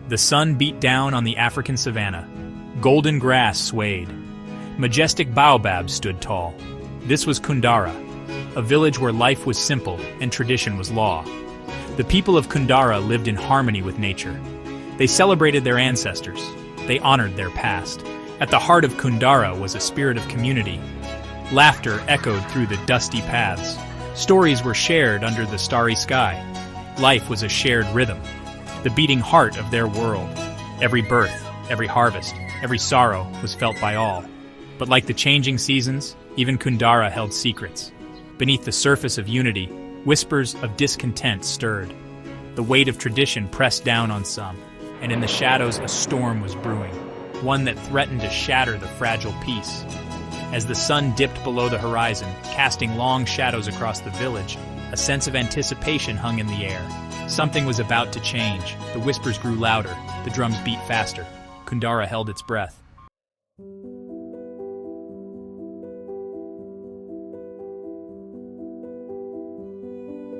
The sun beat down on the African savannah. Golden grass swayed. Majestic baobabs stood tall. This was Kundara, a village where life was simple and tradition was law. The people of Kundara lived in harmony with nature. They celebrated their ancestors. They honored their past. At the heart of Kundara was a spirit of community. Laughter echoed through the dusty paths. Stories were shared under the starry sky. Life was a shared rhythm, the beating heart of their world. Every birth, every harvest, every sorrow was felt by all. But like the changing seasons, even Kundara held secrets. Beneath the surface of unity, whispers of discontent stirred. The weight of tradition pressed down on some, and in the shadows a storm was brewing, one that threatened to shatter the fragile peace. As the sun dipped below the horizon, casting long shadows across the village, a sense of anticipation hung in the air. Something was about to change. The whispers grew louder, the drums beat faster. Kundara held its breath.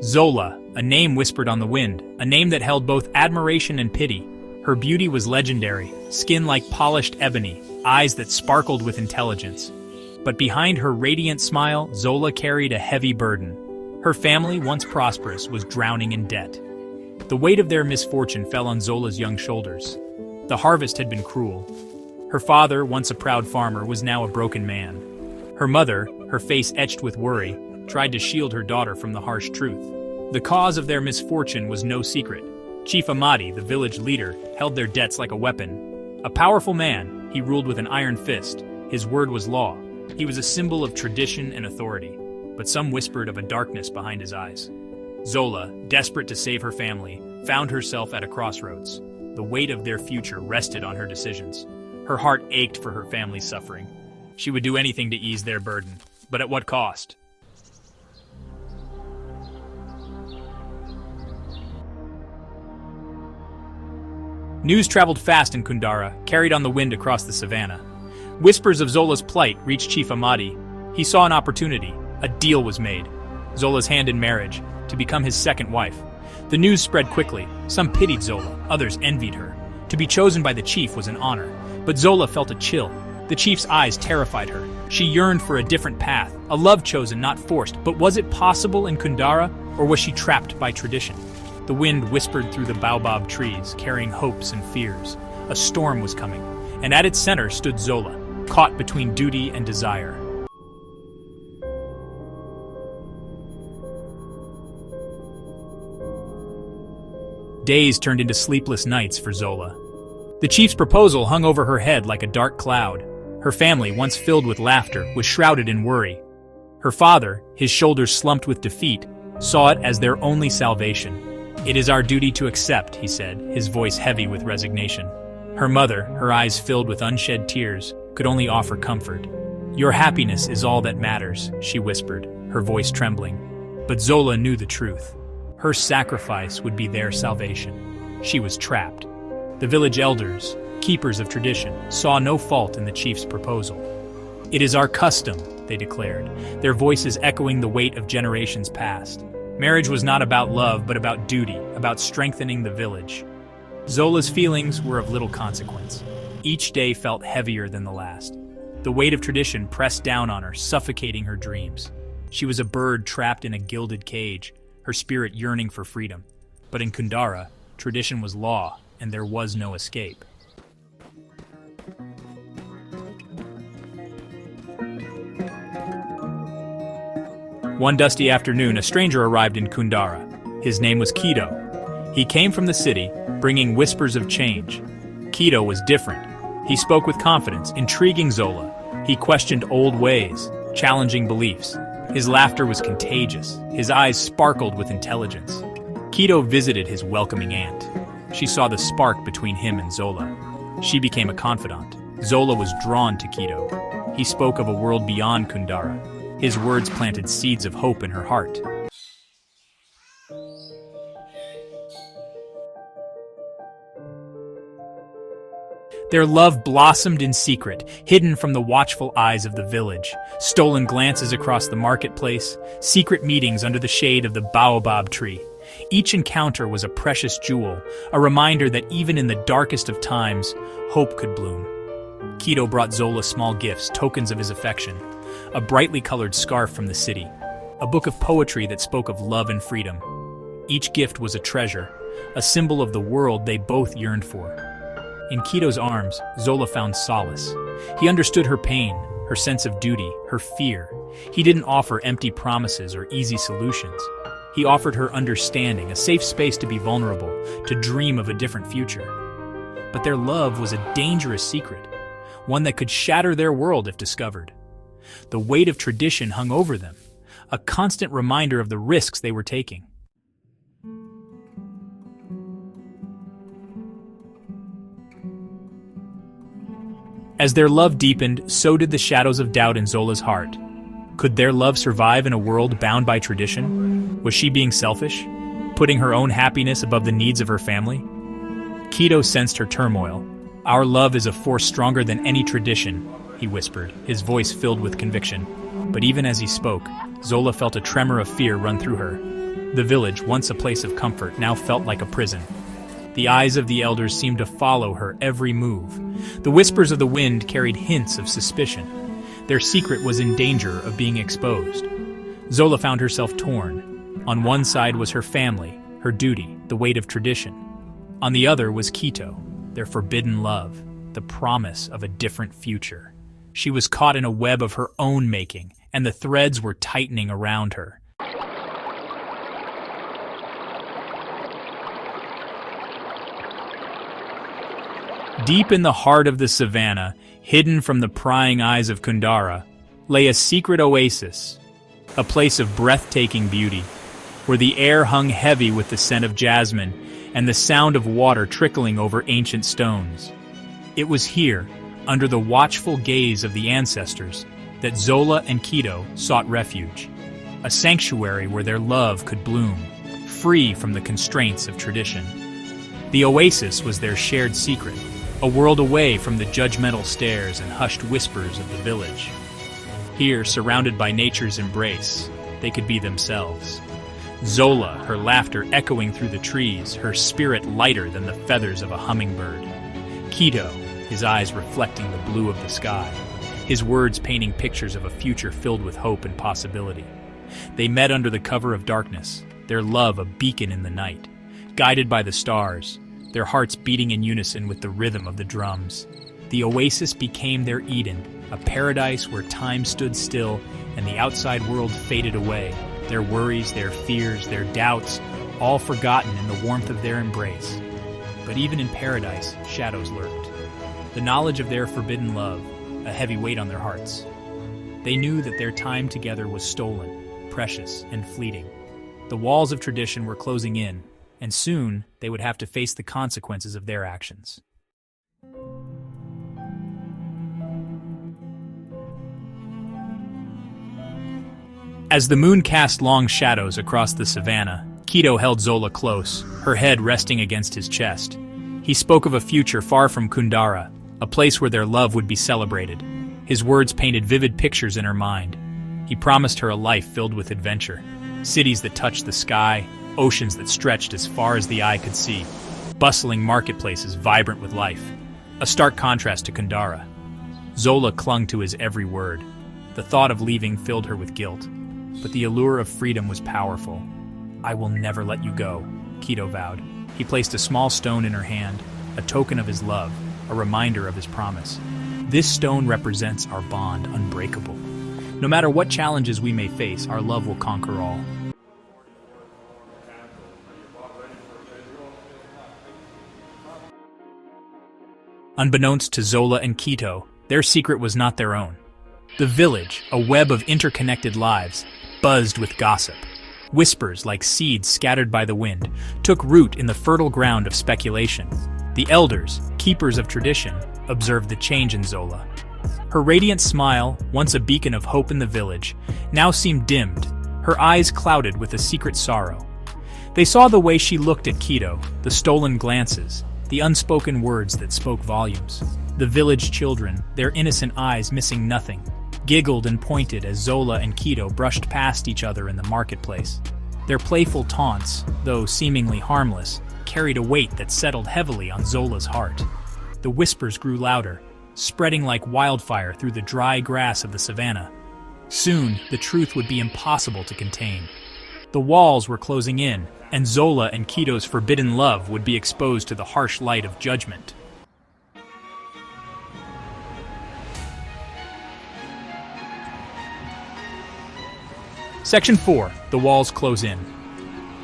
Zola, a name whispered on the wind, a name that held both admiration and pity. Her beauty was legendary, skin like polished ebony, eyes that sparkled with intelligence. But behind her radiant smile, Zola carried a heavy burden. Her family, once prosperous, was drowning in debt. The weight of their misfortune fell on Zola's young shoulders. The harvest had been cruel. Her father, once a proud farmer, was now a broken man. Her mother, her face etched with worry, tried to shield her daughter from the harsh truth. The cause of their misfortune was no secret. Chief Amadi, the village leader, held their debts like a weapon. A powerful man, he ruled with an iron fist. His word was law. He was a symbol of tradition and authority. But some whispered of a darkness behind his eyes. Zola, desperate to save her family, found herself at a crossroads. The weight of their future rested on her decisions. Her heart ached for her family's suffering. She would do anything to ease their burden. But at what cost? News traveled fast in Kundara, carried on the wind across the savannah. Whispers of Zola's plight reached Chief Amadi. He saw an opportunity. A deal was made. Zola's hand in marriage, to become his second wife. The news spread quickly. Some pitied Zola, others envied her. To be chosen by the chief was an honor. But Zola felt a chill. The chief's eyes terrified her. She yearned for a different path, a love chosen, not forced. But was it possible in Kundara, or was she trapped by tradition? The wind whispered through the baobab trees, carrying hopes and fears. A storm was coming, and at its center stood Zola, caught between duty and desire. Days turned into sleepless nights for Zola. The chief's proposal hung over her head like a dark cloud. Her family, once filled with laughter, was shrouded in worry. Her father, his shoulders slumped with defeat, saw it as their only salvation. "It is our duty to accept," he said, his voice heavy with resignation. Her mother, her eyes filled with unshed tears, could only offer comfort. "Your happiness is all that matters," she whispered, her voice trembling. But Zola knew the truth. Her sacrifice would be their salvation. She was trapped. The village elders, keepers of tradition, saw no fault in the chief's proposal. "It is our custom," they declared, their voices echoing the weight of generations past. Marriage was not about love, but about duty, about strengthening the village. Zola's feelings were of little consequence. Each day felt heavier than the last. The weight of tradition pressed down on her, suffocating her dreams. She was a bird trapped in a gilded cage, her spirit yearning for freedom. But in Kundara, tradition was law, and there was no escape. One dusty afternoon, a stranger arrived in Kundara. His name was Kito. He came from the city, bringing whispers of change. Kito was different. He spoke with confidence, intriguing Zola. He questioned old ways, challenging beliefs. His laughter was contagious. His eyes sparkled with intelligence. Kito visited his welcoming aunt. She saw the spark between him and Zola. She became a confidant. Zola was drawn to Kito. He spoke of a world beyond Kundara. His words planted seeds of hope in her heart. Their love blossomed in secret, hidden from the watchful eyes of the village. Stolen glances across the marketplace, secret meetings under the shade of the baobab tree. Each encounter was a precious jewel, a reminder that even in the darkest of times, hope could bloom. Kito brought Zola small gifts, tokens of his affection: a brightly colored scarf from the city, a book of poetry that spoke of love and freedom. Each gift was a treasure, a symbol of the world they both yearned for. In Kito's arms, Zola found solace. He understood her pain, her sense of duty, her fear. He didn't offer empty promises or easy solutions. He offered her understanding, a safe space to be vulnerable, to dream of a different future. But their love was a dangerous secret, one that could shatter their world if discovered. The weight of tradition hung over them, a constant reminder of the risks they were taking. As their love deepened, so did the shadows of doubt in Zola's heart. Could their love survive in a world bound by tradition? Was she being selfish, putting her own happiness above the needs of her family? Kito sensed her turmoil. "Our love is a force stronger than any tradition," he whispered, his voice filled with conviction. But even as he spoke, Zola felt a tremor of fear run through her. The village, once a place of comfort, now felt like a prison. The eyes of the elders seemed to follow her every move. The whispers of the wind carried hints of suspicion. Their secret was in danger of being exposed. Zola found herself torn. On one side was her family, her duty, the weight of tradition. On the other was Kito, their forbidden love, the promise of a different future. She was caught in a web of her own making, and the threads were tightening around her. Deep in the heart of the savannah, hidden from the prying eyes of Kundara, lay a secret oasis, a place of breathtaking beauty, where the air hung heavy with the scent of jasmine and the sound of water trickling over ancient stones. It was here, under the watchful gaze of the ancestors, that Zola and Kito sought refuge, a sanctuary where their love could bloom, free from the constraints of tradition. The oasis was their shared secret, a world away from the judgmental stares and hushed whispers of the village. Here, surrounded by nature's embrace, they could be themselves. Zola, her laughter echoing through the trees, her spirit lighter than the feathers of a hummingbird. Kito, his eyes reflecting the blue of the sky, his words painting pictures of a future filled with hope and possibility. They met under the cover of darkness, their love a beacon in the night, guided by the stars, their hearts beating in unison with the rhythm of the drums. The oasis became their Eden, a paradise where time stood still and the outside world faded away, their worries, their fears, their doubts, all forgotten in the warmth of their embrace. But even in paradise, shadows lurked. The knowledge of their forbidden love, a heavy weight on their hearts. They knew that their time together was stolen, precious, and fleeting. The walls of tradition were closing in, and soon they would have to face the consequences of their actions. As the moon cast long shadows across the savannah, Kito held Zola close, her head resting against his chest. He spoke of a future far from Kundara, a place where their love would be celebrated. His words painted vivid pictures in her mind. He promised her a life filled with adventure, cities that touched the sky, oceans that stretched as far as the eye could see, bustling marketplaces vibrant with life, a stark contrast to Kundara. Zola clung to his every word. The thought of leaving filled her with guilt, but the allure of freedom was powerful. "I will never let you go," Kito vowed. He placed a small stone in her hand, a token of his love, a reminder of his promise. "This stone represents our bond, unbreakable. No matter what challenges we may face, our love will conquer all." Unbeknownst to Zola and Kito, their secret was not their own. The village, a web of interconnected lives, buzzed with gossip. Whispers, like seeds scattered by the wind, took root in the fertile ground of speculation. The elders, keepers of tradition, observed the change in Zola. Her radiant smile, once a beacon of hope in the village, now seemed dimmed, her eyes clouded with a secret sorrow. They saw the way she looked at Kito, the stolen glances, the unspoken words that spoke volumes. The village children, their innocent eyes missing nothing, giggled and pointed as Zola and Kito brushed past each other in the marketplace. Their playful taunts, though seemingly harmless, carried a weight that settled heavily on Zola's heart. The whispers grew louder, spreading like wildfire through the dry grass of the savannah. Soon, the truth would be impossible to contain. The walls were closing in, and Zola and Kito's forbidden love would be exposed to the harsh light of judgment. Section 4. The walls close in.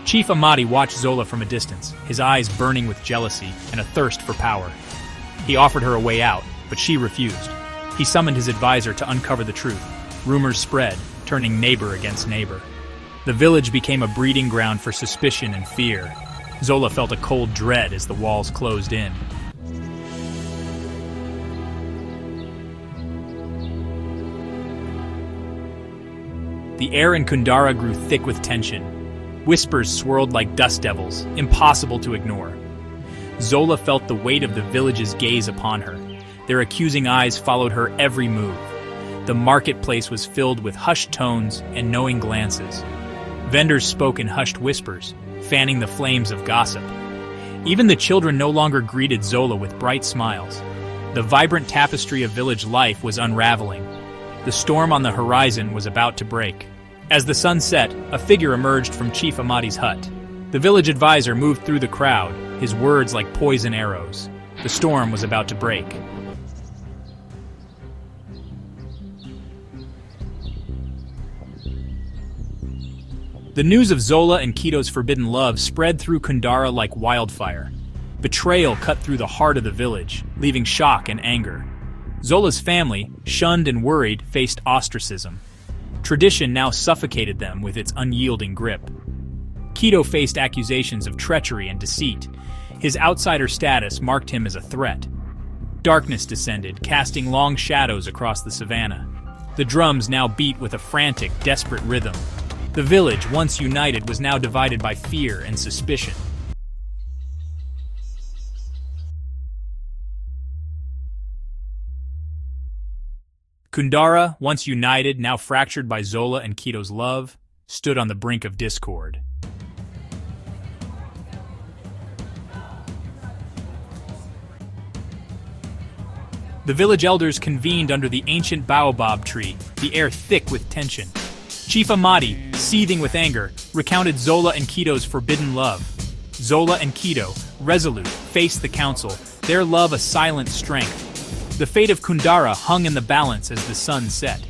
Chief Amadi watched Zola from a distance, his eyes burning with jealousy and a thirst for power. He offered her a way out, but she refused. He summoned his advisor to uncover the truth. Rumors spread, turning neighbor against neighbor. The village became a breeding ground for suspicion and fear. Zola felt a cold dread as the walls closed in. The air in Kundara grew thick with tension. Whispers swirled like dust devils, impossible to ignore. Zola felt the weight of the village's gaze upon her. Their accusing eyes followed her every move. The marketplace was filled with hushed tones and knowing glances. Vendors spoke in hushed whispers, fanning the flames of gossip. Even the children no longer greeted Zola with bright smiles. The vibrant tapestry of village life was unraveling. The storm on the horizon was about to break. As the sun set, a figure emerged from Chief Amadi's hut. The village advisor moved through the crowd, his words like poison arrows. The storm was about to break. The news of Zola and Kito's forbidden love spread through Kundara like wildfire. Betrayal cut through the heart of the village, leaving shock and anger. Zola's family, shunned and worried, faced ostracism. Tradition now suffocated them with its unyielding grip. Kito faced accusations of treachery and deceit. His outsider status marked him as a threat. Darkness descended, casting long shadows across the savannah. The drums now beat with a frantic, desperate rhythm. The village, once united, was now divided by fear and suspicion. Kundara, once united, now fractured by Zola and Kito's love, stood on the brink of discord. The village elders convened under the ancient baobab tree, the air thick with tension. Chief Amadi, seething with anger, recounted Zola and Kito's forbidden love. Zola and Kito, resolute, faced the council, their love a silent strength. The fate of Kundara hung in the balance as the sun set.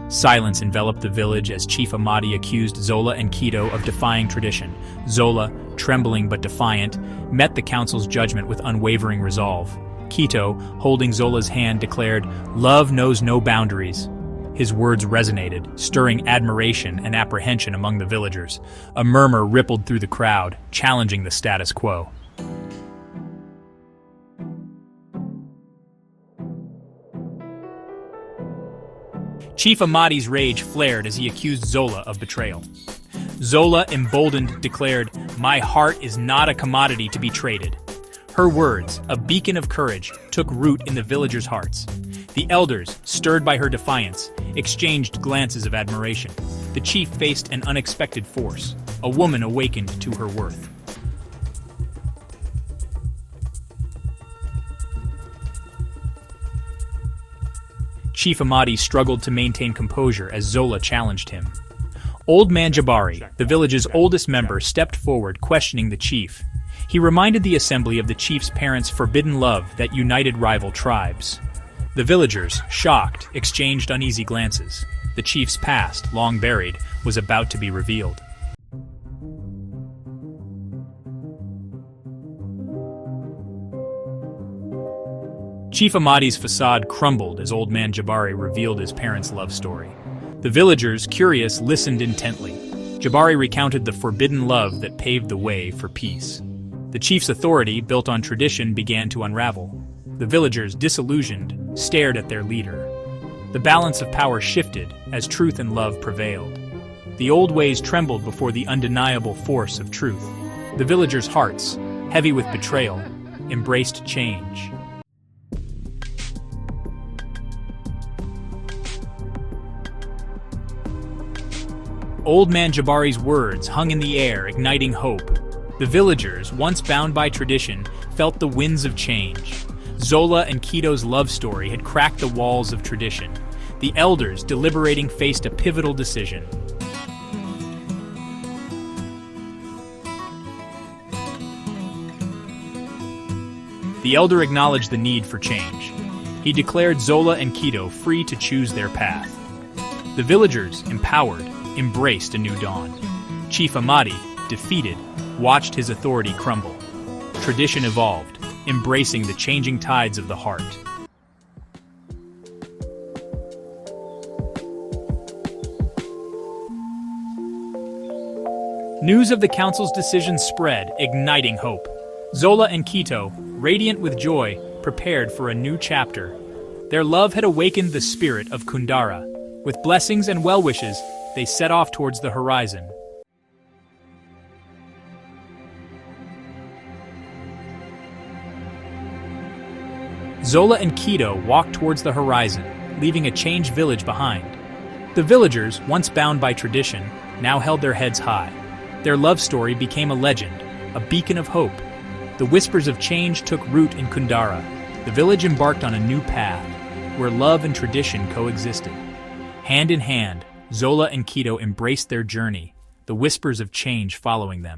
Silence enveloped the village as Chief Amadi accused Zola and Kito of defying tradition. Zola, trembling but defiant, met the council's judgment with unwavering resolve. Kito, holding Zola's hand, declared, "Love knows no boundaries." His words resonated, stirring admiration and apprehension among the villagers. A murmur rippled through the crowd, challenging the status quo. Chief Amadi's rage flared as he accused Zola of betrayal. Zola, emboldened, declared, "My heart is not a commodity to be traded." Her words, a beacon of courage, took root in the villagers' hearts. The elders, stirred by her defiance, exchanged glances of admiration. The chief faced an unexpected force, a woman awakened to her worth. Chief Amadi struggled to maintain composure as Zola challenged him. Old Man Jabari, the village's oldest member, stepped forward, questioning the chief. He reminded the assembly of the chief's parents' forbidden love that united rival tribes. The villagers, shocked, exchanged uneasy glances. The chief's past, long buried, was about to be revealed. Chief Amadi's facade crumbled as Old Man Jabari revealed his parents' love story. The villagers, curious, listened intently. Jabari recounted the forbidden love that paved the way for peace. The chief's authority, built on tradition, began to unravel. The villagers, disillusioned, stared at their leader. The balance of power shifted as truth and love prevailed. The old ways trembled before the undeniable force of truth. The villagers' hearts, heavy with betrayal, embraced change. Old Man Jabari's words hung in the air, igniting hope. The villagers, once bound by tradition, felt the winds of change. Zola and Kito's love story had cracked the walls of tradition. The elders, deliberating, faced a pivotal decision. The elder acknowledged the need for change. He declared Zola and Kito free to choose their path. The villagers, empowered, embraced a new dawn. Chief Amadi, defeated, watched his authority crumble. Tradition evolved, embracing the changing tides of the heart. News of the council's decision spread, igniting hope. Zola and Kito, radiant with joy, prepared for a new chapter. Their love had awakened the spirit of Kundara. With blessings and well-wishes, they set off towards the horizon. Zola and Kito walked towards the horizon, leaving a changed village behind. The villagers, once bound by tradition, now held their heads high. Their love story became a legend, a beacon of hope. The whispers of change took root in Kundara. The village embarked on a new path, where love and tradition coexisted. Hand in hand, Zola and Kito embraced their journey, the whispers of change following them.